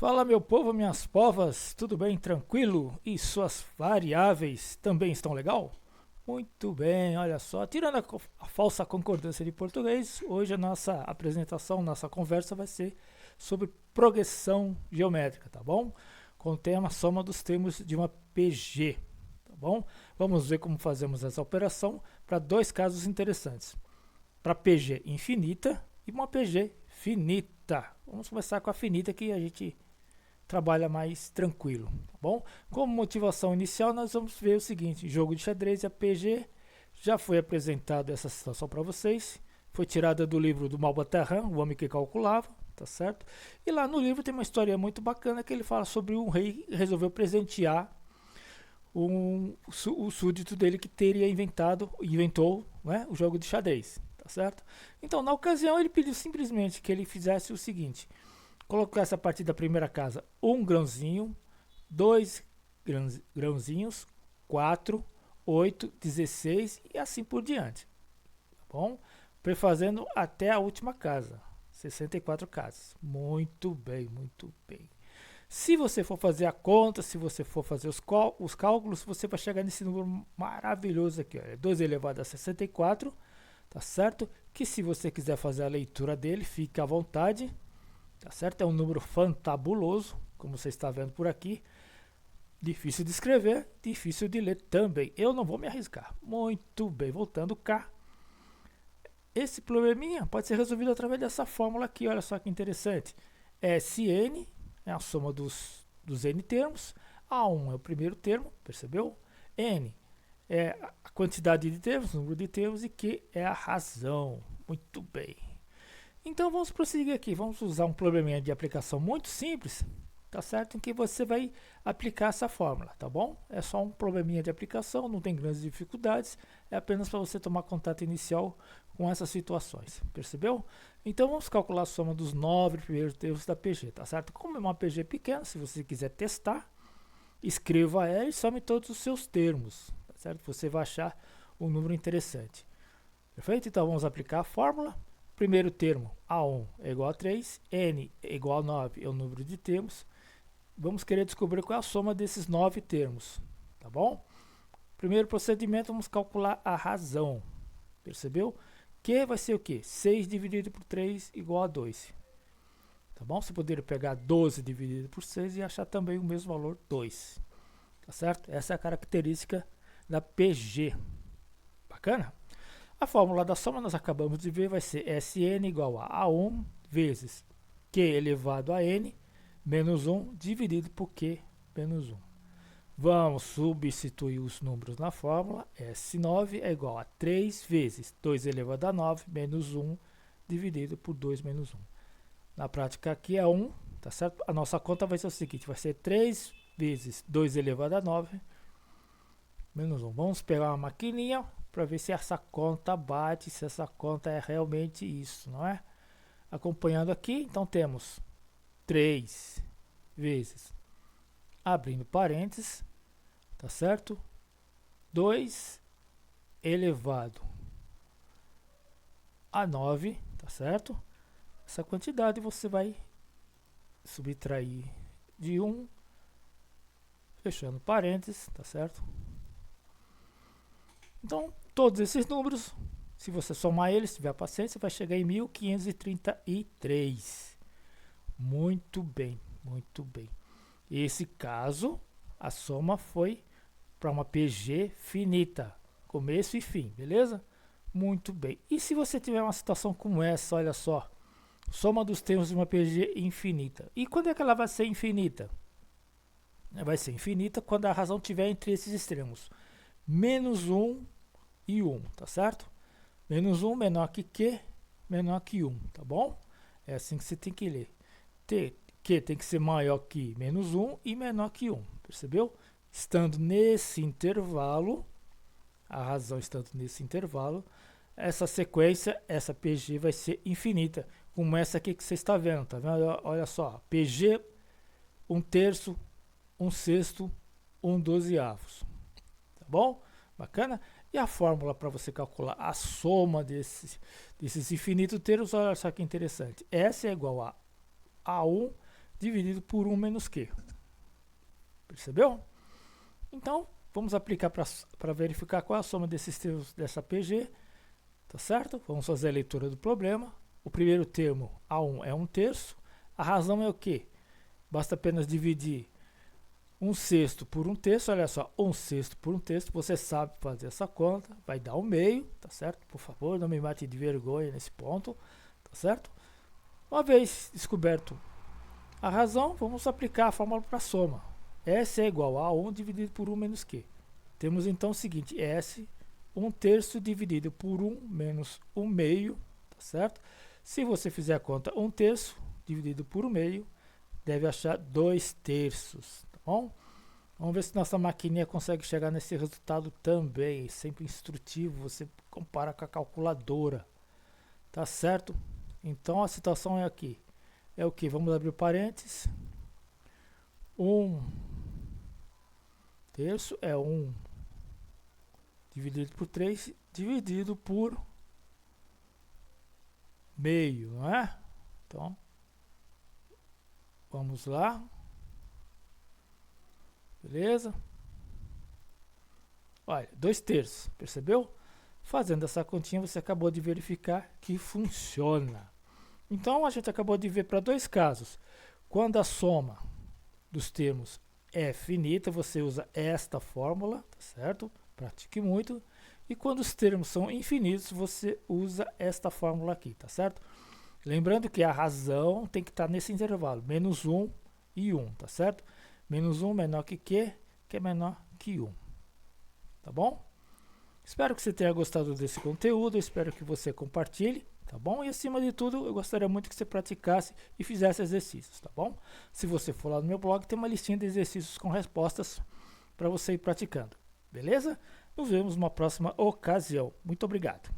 Fala meu povo, minhas povas, tudo bem, tranquilo? E suas variáveis também estão legal? Muito bem, olha só, tirando a falsa concordância de português, hoje a nossa apresentação, nossa conversa vai ser sobre progressão geométrica, tá bom? Com o tema soma dos termos de uma PG, tá bom? Vamos ver como fazemos essa operação para dois casos interessantes. Para PG infinita e uma PG finita. Vamos começar com a finita que a gente trabalha mais tranquilo, tá bom? Como motivação inicial, nós vamos ver o seguinte: jogo de xadrez e APG. Já foi apresentado essa situação para vocês. Foi tirada do livro do Malbatarran, O Homem que Calculava, tá certo? E lá no livro tem uma história muito bacana que ele fala sobre um rei que resolveu presentear o súdito dele que teria inventou, né, o jogo de xadrez, tá certo? Então, na ocasião, ele pediu simplesmente que ele fizesse o seguinte: colocasse a partir da primeira casa um grãozinho, dois grãozinhos, 4, 8, 16 e assim por diante. Tá bom? Prefazendo até a última casa, 64 casas. Muito bem, muito bem. Se você for fazer a conta, se você for fazer os cálculos, você vai chegar nesse número maravilhoso aqui. Ó, 2 elevado a 64, tá certo? Que se você quiser fazer a leitura dele, fique à vontade. Tá certo? É um número fantabuloso, como você está vendo por aqui. Difícil de escrever, difícil de ler também. Eu não vou me arriscar. Muito bem, voltando cá. Esse probleminha pode ser resolvido através dessa fórmula aqui. Olha só que interessante. Sn é a soma dos n termos. A1 é o primeiro termo, percebeu? N é a quantidade de termos, número de termos, e Q é a razão. Muito bem. Então vamos prosseguir aqui, vamos usar um probleminha de aplicação muito simples, tá certo? Em que você vai aplicar essa fórmula, tá bom? É só um probleminha de aplicação, não tem grandes dificuldades, é apenas para você tomar contato inicial com essas situações, percebeu? Então vamos calcular a soma dos 9 primeiros termos da PG, tá certo? Como é uma PG pequena, se você quiser testar, escreva ela e some todos os seus termos, tá certo? Você vai achar um número interessante. Perfeito? Então vamos aplicar a fórmula. Primeiro termo, A1 é igual a 3, N é igual a 9, é o número de termos. Vamos querer descobrir qual é a soma desses 9 termos, tá bom? Primeiro procedimento, vamos calcular a razão, percebeu? Que vai ser o quê? 6 dividido por 3 igual a 2, tá bom? Você poderia pegar 12 dividido por 6 e achar também o mesmo valor, 2, tá certo? Essa é a característica da PG, bacana? A fórmula da soma nós acabamos de ver, vai ser Sn igual a A1 vezes Q elevado a N menos 1 dividido por Q menos 1. Vamos substituir os números na fórmula. S9 é igual a 3 vezes 2 elevado a 9 menos 1 dividido por 2 menos 1. Na prática aqui é 1, tá certo? A nossa conta vai ser o seguinte, vai ser 3 vezes 2 elevado a 9 menos 1. Vamos pegar uma maquininha para ver se essa conta bate, se essa conta é realmente isso, não é? Acompanhando aqui, então temos 3 vezes, abrindo parênteses, tá certo? 2 elevado a 9, tá certo? Essa quantidade você vai subtrair de 1, fechando parênteses, tá certo? Então, todos esses números, se você somar eles, se tiver paciência, vai chegar em 1533. Muito bem, muito bem. Esse caso, a soma foi para uma PG finita, começo e fim, beleza? Muito bem. E se você tiver uma situação como essa, olha só, soma dos termos de uma PG infinita. E quando é que ela vai ser infinita? Vai ser infinita quando a razão estiver entre esses extremos. Menos 1 e 1, tá certo? Menos 1 menor que Q, menor que 1, tá bom? É assim que você tem que ler. Q tem que ser maior que menos 1 e menor que 1, percebeu? Estando nesse intervalo, a razão estando nesse intervalo, essa sequência, essa PG vai ser infinita, como essa aqui que você está vendo, tá vendo? Olha só, PG 1/3, 1/6, 1/12. Tá bom? Bacana? E a fórmula para você calcular a soma desses infinitos termos, olha só que interessante. S é igual a A1 dividido por 1 menos Q. Percebeu? Então, vamos aplicar para verificar qual é a soma desses termos dessa PG. Tá certo? Vamos fazer a leitura do problema. O primeiro termo, A1, é 1/3. A razão é o quê? Basta apenas dividir 1/6 por 1/3. Olha só, 1/6 por 1/3. Você sabe fazer essa conta. Vai dar 1/2, tá certo? Por favor, não me mate de vergonha nesse ponto. Tá certo? Uma vez descoberto a razão, vamos aplicar a fórmula para a soma. S é igual a 1 dividido por 1 menos Q. Temos então o seguinte, S 1/3 dividido por 1 menos 1/2, tá certo? Se você fizer a conta 1/3 dividido por 1/2, deve achar 2/3, tá bom? Vamos ver se nossa maquininha consegue chegar nesse resultado também. Sempre instrutivo, você compara com a calculadora, tá certo? Então a situação é aqui. É o que? Vamos abrir parênteses. 1/3 é 1 dividido por 3, dividido por meio, não é? Então, vamos lá. Beleza? Olha, 2/3, percebeu? Fazendo essa continha, você acabou de verificar que funciona. Então, a gente acabou de ver para dois casos. Quando a soma dos termos é finita, você usa esta fórmula, tá certo? Pratique muito. E quando os termos são infinitos, você usa esta fórmula aqui, tá certo? Lembrando que a razão tem que estar nesse intervalo, menos 1 e 1, tá certo? Menos 1 menor que Q, que é menor que 1. Tá bom? Espero que você tenha gostado desse conteúdo, espero que você compartilhe, tá bom? E acima de tudo, eu gostaria muito que você praticasse e fizesse exercícios, tá bom? Se você for lá no meu blog, tem uma listinha de exercícios com respostas para você ir praticando. Beleza? Nos vemos numa próxima ocasião. Muito obrigado.